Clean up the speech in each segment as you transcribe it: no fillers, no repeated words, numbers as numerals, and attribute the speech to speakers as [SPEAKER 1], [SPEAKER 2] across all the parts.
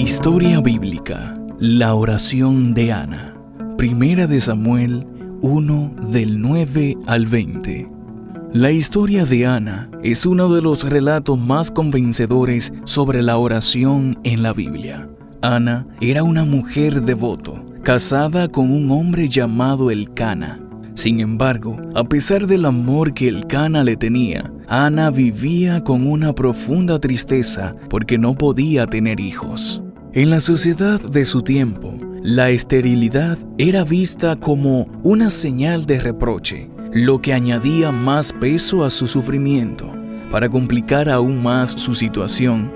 [SPEAKER 1] Historia bíblica. La oración de Ana. Primera de Samuel 1 del 9 al 20. La historia de Ana es uno de los relatos más convencedores sobre la oración en la Biblia. Ana era una mujer devoto, casada con un hombre llamado Elcana. Sin embargo, a pesar del amor que Elcana le tenía, Ana vivía con una profunda tristeza porque no podía tener hijos. En la sociedad de su tiempo, la esterilidad era vista como una señal de reproche, lo que añadía más peso a su sufrimiento. Para complicar aún más su situación,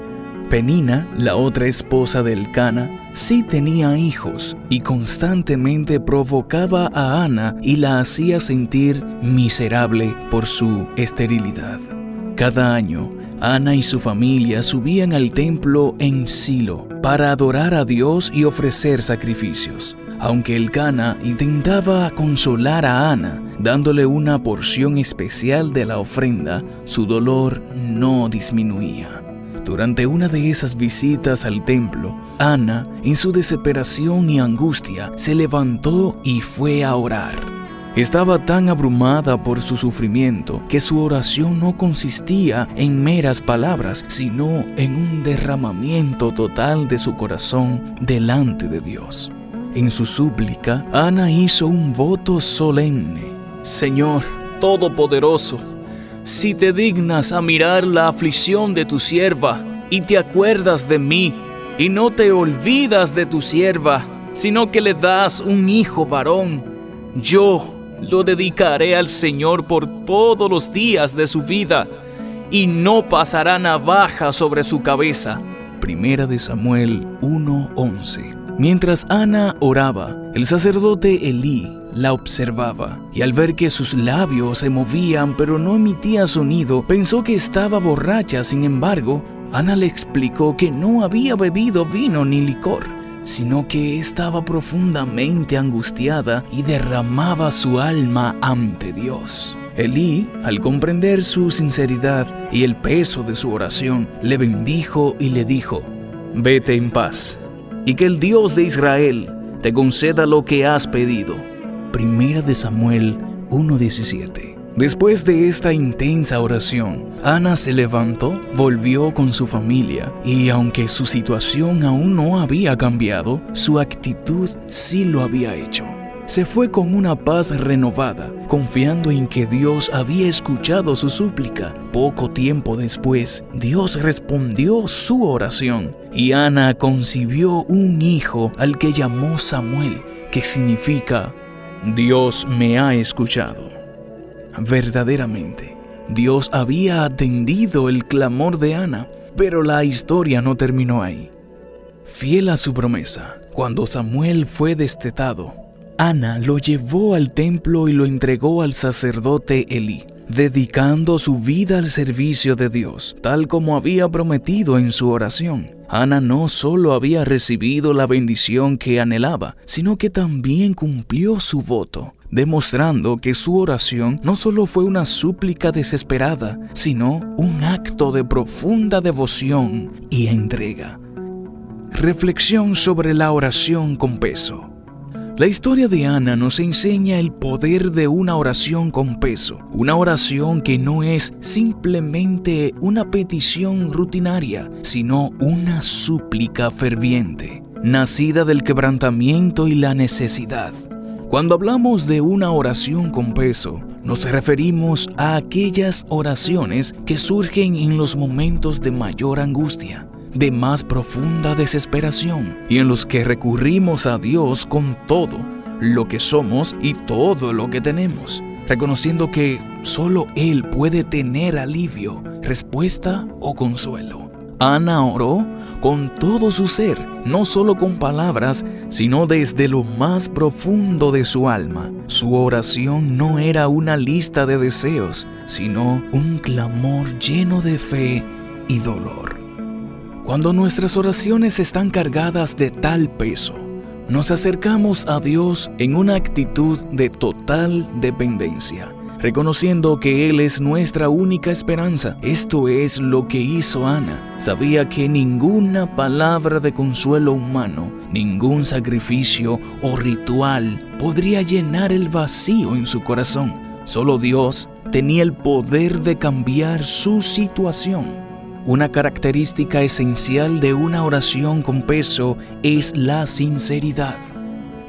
[SPEAKER 1] Penina, la otra esposa de Elcana, sí tenía hijos y constantemente provocaba a Ana y la hacía sentir miserable por su esterilidad. Cada año, Ana y su familia subían al templo en Silo para adorar a Dios y ofrecer sacrificios. Aunque Elcana intentaba consolar a Ana, dándole una porción especial de la ofrenda, su dolor no disminuía. Durante una de esas visitas al templo, Ana, en su desesperación y angustia, se levantó y fue a orar. Estaba tan abrumada por su sufrimiento que su oración no consistía en meras palabras, sino en un derramamiento total de su corazón delante de Dios. En su súplica, Ana hizo un voto solemne. Señor Todopoderoso, si te dignas a mirar la aflicción de tu sierva y te acuerdas de mí, y no te olvidas de tu sierva, sino que le das un hijo varón, yo lo dedicaré al Señor por todos los días de su vida, y no pasará navaja sobre su cabeza. Primera de Samuel 1:11. Mientras Ana oraba, el sacerdote Elí la observaba, y al ver que sus labios se movían pero no emitía sonido, pensó que estaba borracha. Sin embargo, Ana le explicó que no había bebido vino ni licor, sino que estaba profundamente angustiada y derramaba su alma ante Dios. Elí, al comprender su sinceridad y el peso de su oración, le bendijo y le dijo: vete en paz, y que el Dios de Israel te conceda lo que has pedido. Primera de Samuel 1:17. Después de esta intensa oración, Ana se levantó, volvió con su familia, y aunque su situación aún no había cambiado, su actitud sí lo había hecho. Se fue con una paz renovada, confiando en que Dios había escuchado su súplica. Poco tiempo después, Dios respondió su oración, y Ana concibió un hijo al que llamó Samuel, que significa Dios me ha escuchado. Verdaderamente, Dios había atendido el clamor de Ana, pero la historia no terminó ahí. Fiel a su promesa, cuando Samuel fue destetado, Ana lo llevó al templo y lo entregó al sacerdote Elí, dedicando su vida al servicio de Dios, tal como había prometido en su oración. Ana no solo había recibido la bendición que anhelaba, sino que también cumplió su voto, demostrando que su oración no solo fue una súplica desesperada, sino un acto de profunda devoción y entrega. Reflexión sobre la oración con peso. La historia de Ana nos enseña el poder de una oración con peso, una oración que no es simplemente una petición rutinaria, sino una súplica ferviente, nacida del quebrantamiento y la necesidad. Cuando hablamos de una oración con peso, nos referimos a aquellas oraciones que surgen en los momentos de mayor angustia, de más profunda desesperación, y en los que recurrimos a Dios con todo lo que somos y todo lo que tenemos, reconociendo que solo Él puede tener alivio, respuesta o consuelo. Ana oró con todo su ser, no solo con palabras, sino desde lo más profundo de su alma. Su oración no era una lista de deseos, sino un clamor lleno de fe y dolor. Cuando nuestras oraciones están cargadas de tal peso, nos acercamos a Dios en una actitud de total dependencia, reconociendo que Él es nuestra única esperanza. Esto es lo que hizo Ana. Sabía que ninguna palabra de consuelo humano, ningún sacrificio o ritual podría llenar el vacío en su corazón. Solo Dios tenía el poder de cambiar su situación. Una característica esencial de una oración con peso es la sinceridad.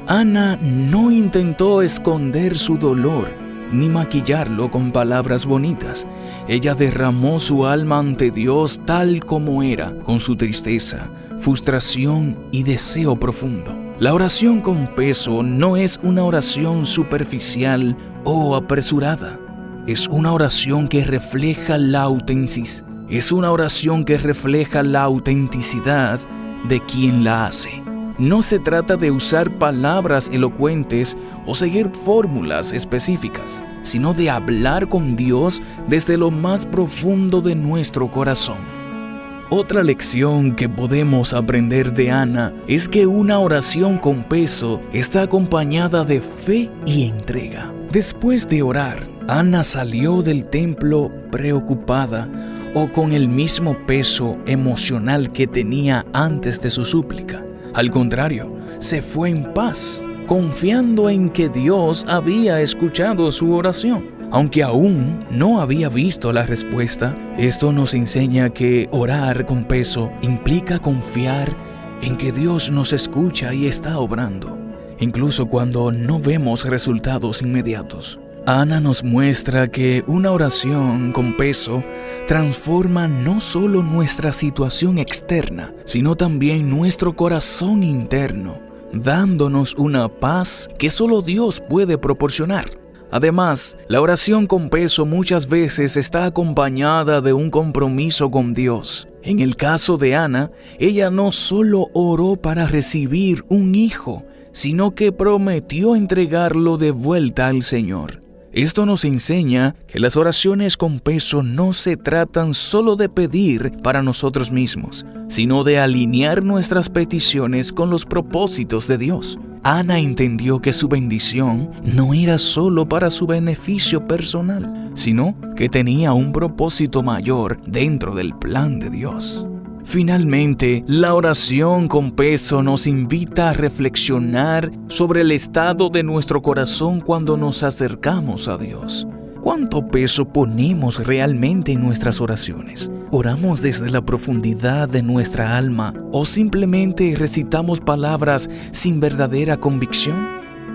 [SPEAKER 1] Ana no intentó esconder su dolor ni maquillarlo con palabras bonitas. Ella derramó su alma ante Dios tal como era, con su tristeza, frustración y deseo profundo. La oración con peso no es una oración superficial o apresurada. Es una oración que refleja la autenticidad. De quien la hace. No se trata de usar palabras elocuentes o seguir fórmulas específicas, sino de hablar con Dios desde lo más profundo de nuestro corazón. Otra lección que podemos aprender de Ana es que una oración con peso está acompañada de fe y entrega. Después de orar, Ana salió del templo preocupada o con el mismo peso emocional que tenía antes de su súplica. Al contrario, se fue en paz, confiando en que Dios había escuchado su oración. Aunque aún no había visto la respuesta, esto nos enseña que orar con peso implica confiar en que Dios nos escucha y está obrando, incluso cuando no vemos resultados inmediatos. Ana nos muestra que una oración con peso transforma no solo nuestra situación externa, sino también nuestro corazón interno, dándonos una paz que solo Dios puede proporcionar. Además, la oración con peso muchas veces está acompañada de un compromiso con Dios. En el caso de Ana, ella no solo oró para recibir un hijo, sino que prometió entregarlo de vuelta al Señor. Esto nos enseña que las oraciones con peso no se tratan solo de pedir para nosotros mismos, sino de alinear nuestras peticiones con los propósitos de Dios. Ana entendió que su bendición no era solo para su beneficio personal, sino que tenía un propósito mayor dentro del plan de Dios. Finalmente, la oración con peso nos invita a reflexionar sobre el estado de nuestro corazón cuando nos acercamos a Dios. ¿Cuánto peso ponemos realmente en nuestras oraciones? ¿Oramos desde la profundidad de nuestra alma o simplemente recitamos palabras sin verdadera convicción?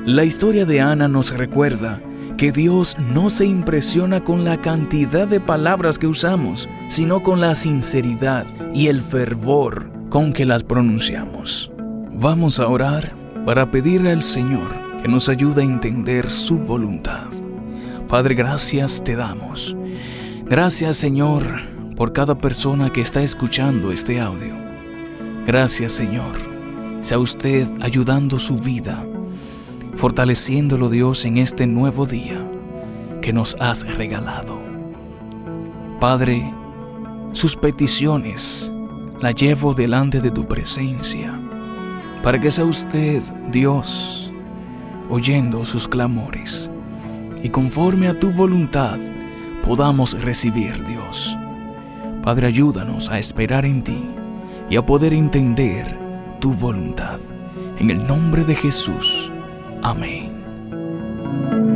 [SPEAKER 1] La historia de Ana nos recuerda que Dios no se impresiona con la cantidad de palabras que usamos, sino con la sinceridad y el fervor con que las pronunciamos. Vamos a orar para pedirle al Señor que nos ayude a entender su voluntad. Padre, gracias te damos. Gracias, Señor, por cada persona que está escuchando este audio. Gracias, Señor. Sea usted ayudando su vida, fortaleciéndolo, Dios, en este nuevo día que nos has regalado. Padre, sus peticiones las llevo delante de tu presencia, para que sea usted, Dios, oyendo sus clamores, y conforme a tu voluntad podamos recibir, Dios. Padre, ayúdanos a esperar en ti y a poder entender tu voluntad. En el nombre de Jesús. Amén.